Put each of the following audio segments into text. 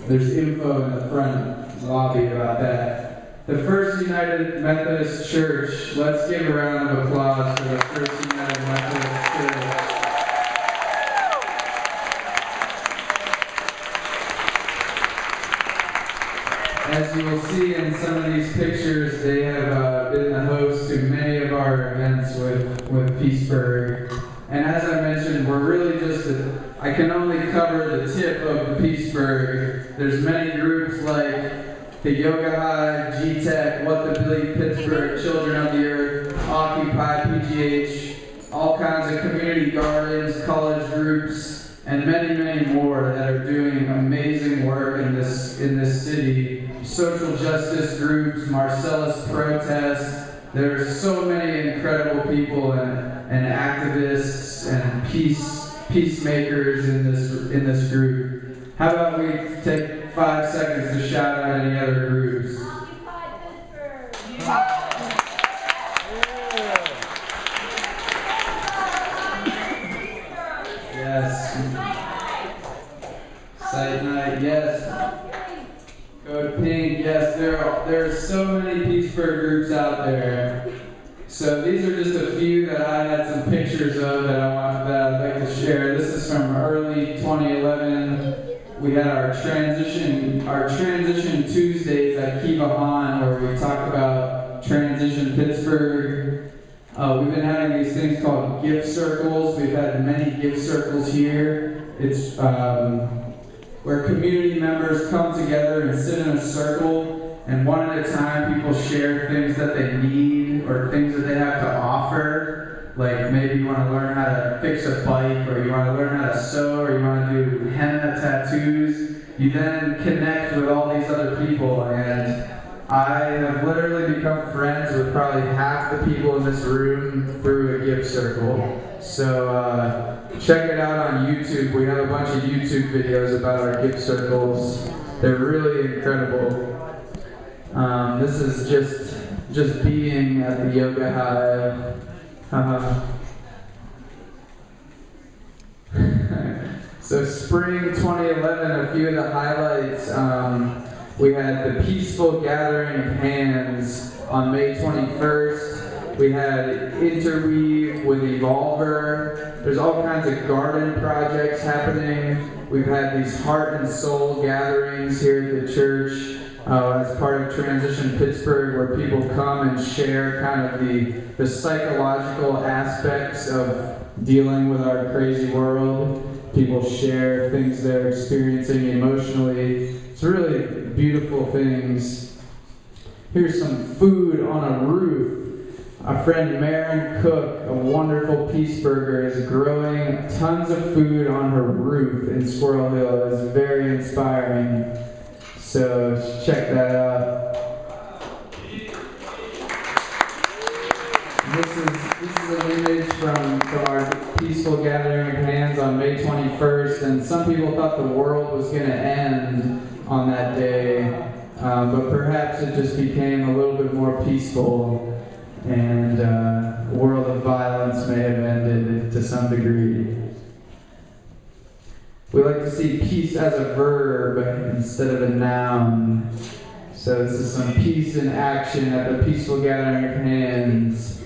There's info in the front lobby about that. The First United Methodist Church. Let's give a round of applause for the First United Methodist Church. As you will see in some of these pictures, they have been the host to many of our events with Peaceburgh. And as I mentioned, we're really just I can only cover the tip of the Peaceburgh. There's many groups like the Yoga Hive, G-Tech, What the Believe Pittsburgh, Children of the Earth, Occupy PGH, all kinds of community gardens, college groups, and many, many more that are doing amazing work in this city. Social justice groups, Marcellus protests. There are so many incredible people and activists and peacemakers in this group. How about we take 5 seconds to shout out any other groups? Occupy Pittsburgh. Yes. Sight Night, yes. Go Pink, yes. There are so many Peaceburgh groups out there. So these are just a few that I had some pictures of that I'd like to share. This is from early 2011. We had our transition Tuesdays at Kiva Han, where we talked about Transition Pittsburgh. We've been having these things called gift circles. We've had many gift circles here. It's where community members come together and sit in a circle, and one at a time people share things that they need or things that they have to offer. Like maybe you want to learn how to fix a bike, or you want to learn how to sew, or you want to do henna tattoos. You then connect with all these other people, and I have literally become friends with probably half the people in this room through a gift circle. So check it out on YouTube. We have a bunch of YouTube videos about our gift circles. They're really incredible. This is just being at the Yoga Hive. So spring 2011, a few of the highlights. We had the Peaceful Gathering of Hands on May 21st. We had Interweave with Evolver. There's all kinds of garden projects happening. We've had these heart and soul gatherings here at the church as part of Transition Pittsburgh, where people come and share kind of the psychological aspects of dealing with our crazy world. People share things they're experiencing emotionally. It's really beautiful things. Here's some food on a roof. Our friend Maren Cook, a wonderful Peaceburgher, is growing tons of food on her roof in Squirrel Hill. It's very inspiring. So check that out. This is an image from our Peaceful Gathering of Hands on May 21st, and some people thought the world was going to end on that day, but perhaps it just became a little bit more peaceful, and a world of violence may have ended to some degree. We like to see peace as a verb instead of a noun. So this is some peace in action at the Peaceful Gathering of Hands.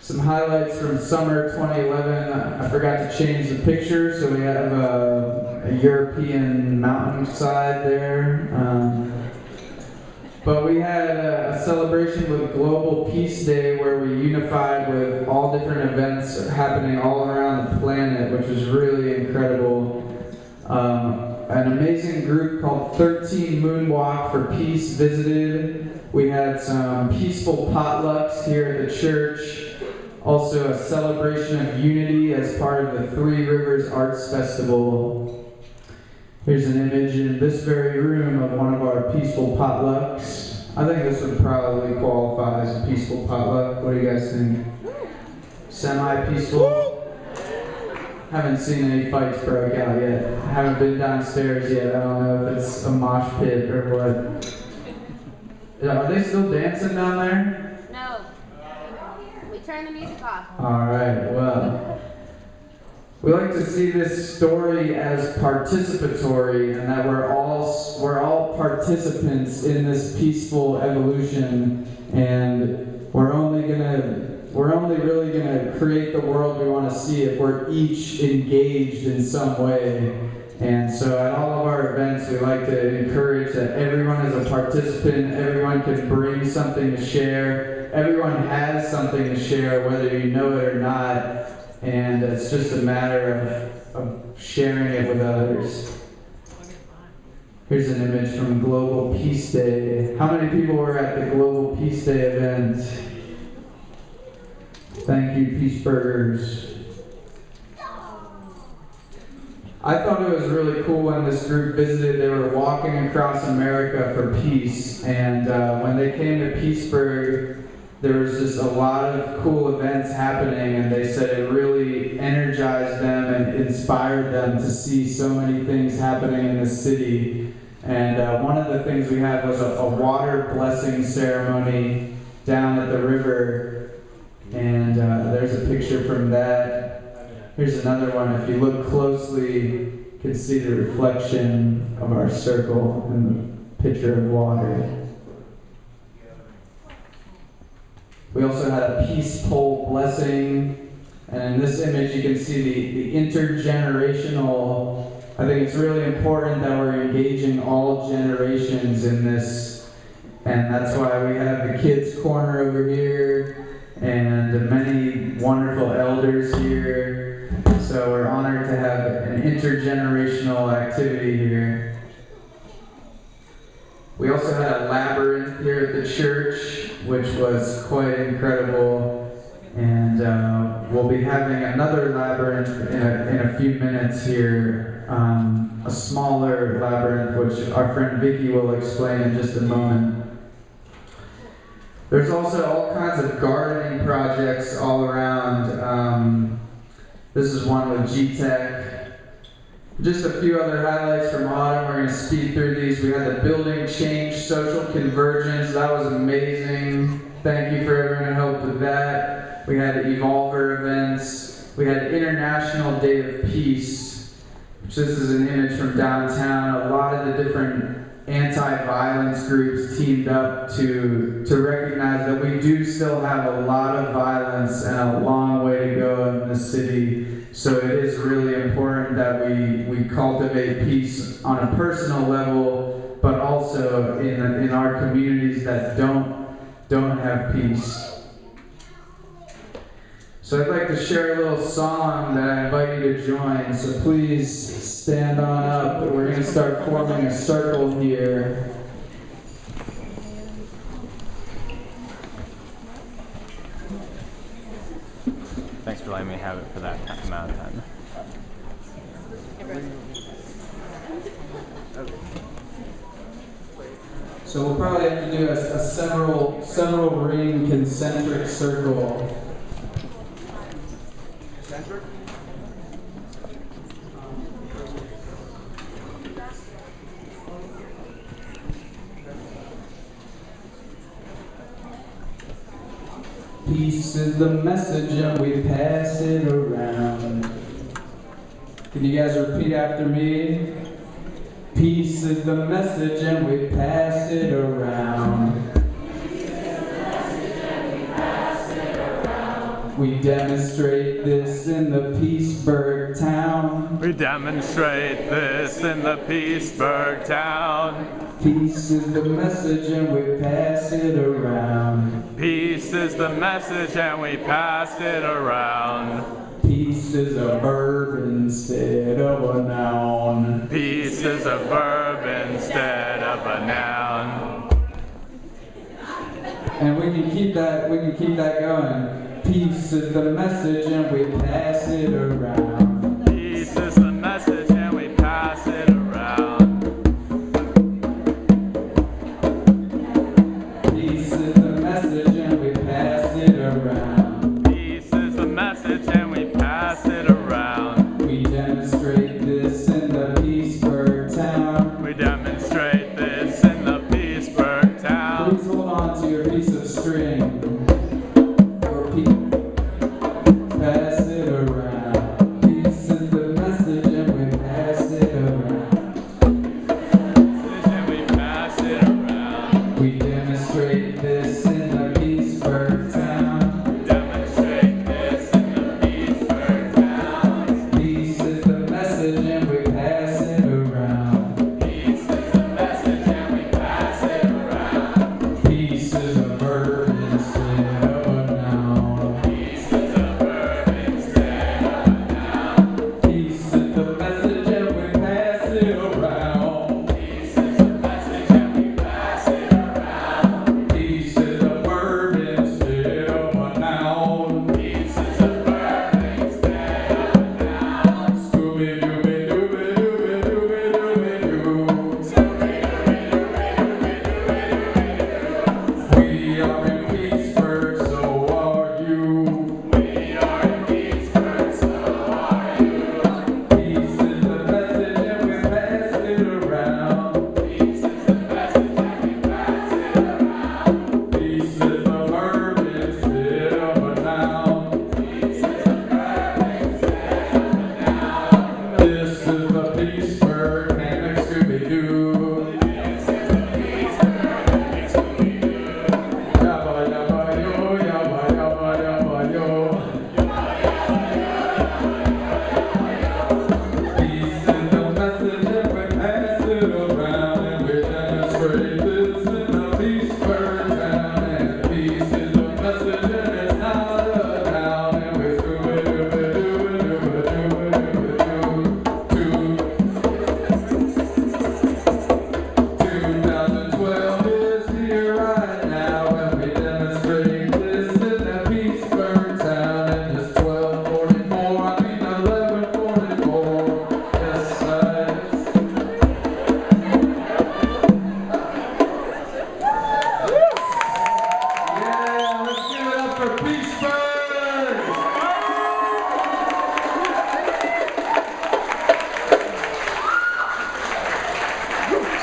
Some highlights from summer 2011. I forgot to change the picture, so we have a European mountainside there. But we had a celebration with Global Peace Day, where we unified with all different events happening all around the planet, which was really incredible. An amazing group called 13 Moonwalk for Peace visited. We had some peaceful potlucks here at the church. Also a celebration of unity as part of the Three Rivers Arts Festival. Here's an image in this very room of one of our peaceful potlucks. I think this would probably qualify as a peaceful potluck. What do you guys think? Semi-peaceful? Haven't seen any fights break out yet. I haven't been downstairs yet. I don't know if it's a mosh pit or what. Are they still dancing down there? No. We turned the music off. Alright, well. We like to see this story as participatory, and that we're all participants in this peaceful evolution, and we're only really gonna create the world we want to see if we're each engaged in some way. And so at all of our events, we like to encourage that everyone is a participant, everyone can bring something to share, everyone has something to share, whether you know it or not, and it's just a matter of sharing it with others. Here's an image from Global Peace Day. How many people were at the Global Peace Day event? Thank you, Peaceburghers. I thought it was really cool when this group visited. They were walking across America for peace, and when they came to Peaceburgh, there was just a lot of cool events happening, and they said it really energized them and inspired them to see so many things happening in the city. And one of the things we had was a water blessing ceremony down at the river, and there's a picture from that. Here's another one. If you look closely, you can see the reflection of our circle in the pitcher of water. We also had a peace pole blessing, and in this image you can see the intergenerational. I think it's really important that we're engaging all generations in this, and that's why we have the kids' corner over here, and many wonderful elders here. So we're honored to have an intergenerational activity here. We also had a labyrinth here at the church, which was quite incredible. And we'll be having another labyrinth in a few minutes here, a smaller labyrinth, which our friend Vicky will explain in just a moment. There's also all kinds of gardening projects all around. This is one with GTech. Just a few other highlights from autumn. We're going to speed through these. We had the Building Change Social Convergence. That was amazing. Thank you for everyone who helped with that. We had Evolver events. We had International Day of Peace, which this is an image from downtown. A lot of the different anti-violence groups teamed up to recognize that we do still have a lot of violence and a long way to go in the city. So it is really important that we cultivate peace on a personal level, but also in our communities that don't have peace. So I'd like to share a little song that I invite you to join. So please stand on up. We're going to start forming a circle here. Thanks for letting me have it for that amount of time. So we'll probably have to do a several ring concentric circle. Peace is the message and we pass it around. Can you guys repeat after me? Peace is the message and we pass it around. We demonstrate this in the Peaceburgh town. We demonstrate this in the Peaceburgh town. Peace is the message and we pass it around. Peace is the message and we pass it around. Peace is a verb instead of a noun. Peace is a verb instead of a noun. And we can keep that going. Peace is the message and we pass it around. Peace is the message and we pass it around. Peace is the message and we pass it around. Peace is the message and we pass it around. We demonstrate this in the Peaceburgh town. We demonstrate this in the Peaceburgh town. Please hold on to your piece of string. Pass it around. around. Peace is the message and we pass it around. Peace is a verb instead of a noun. Peace is a verb instead of a noun. Scooby-Dooby-Dooby-Dooby-Dooby-Dooby-Doo. We are in Peaceburgh, so are you. We are in Peaceburgh, so are you. Peace is the message and we pass it around. Peace is the message and we pass it around. Peace is a verb instead of a noun. Peace is a verb instead of a noun. This is the Peaceburgh and Scooby-Doo. This is the Peaceburgh and Scooby-Doo. Yabba yabba yo, yabba yabba yabba yo. Peace is the message and we pass it around, and we demonstrate this in the Peaceburgh town. And peace is the message and it's not a noun, and we do-a-doo-a-doo-a-doo-a-doo-a-doo-a-doo. 2012 is here right now, and we demonstrate this in the Peaceburgh town. And it's 12:44, I mean 11:44. Yes, yeah, let's give it up for Peaceburgh!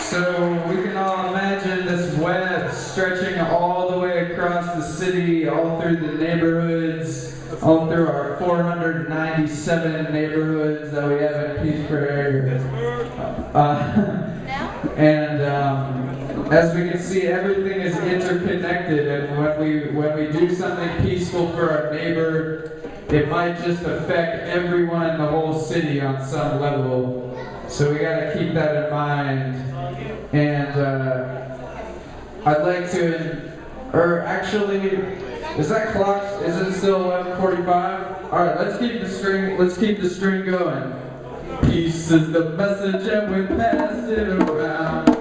So we can all imagine this web stretching all the way across the city, all through the neighborhoods, all through our 497 neighborhoods that we have in Peaceburgh. And as we can see, everything is interconnected, and when we do something peaceful for our neighbor, it might just affect everyone in the whole city on some level. So we got to keep that in mind. And I'd like to, or actually, is that clock? Is it still 11:45? All right, let's keep the string going. Peace is the message, and we pass it around.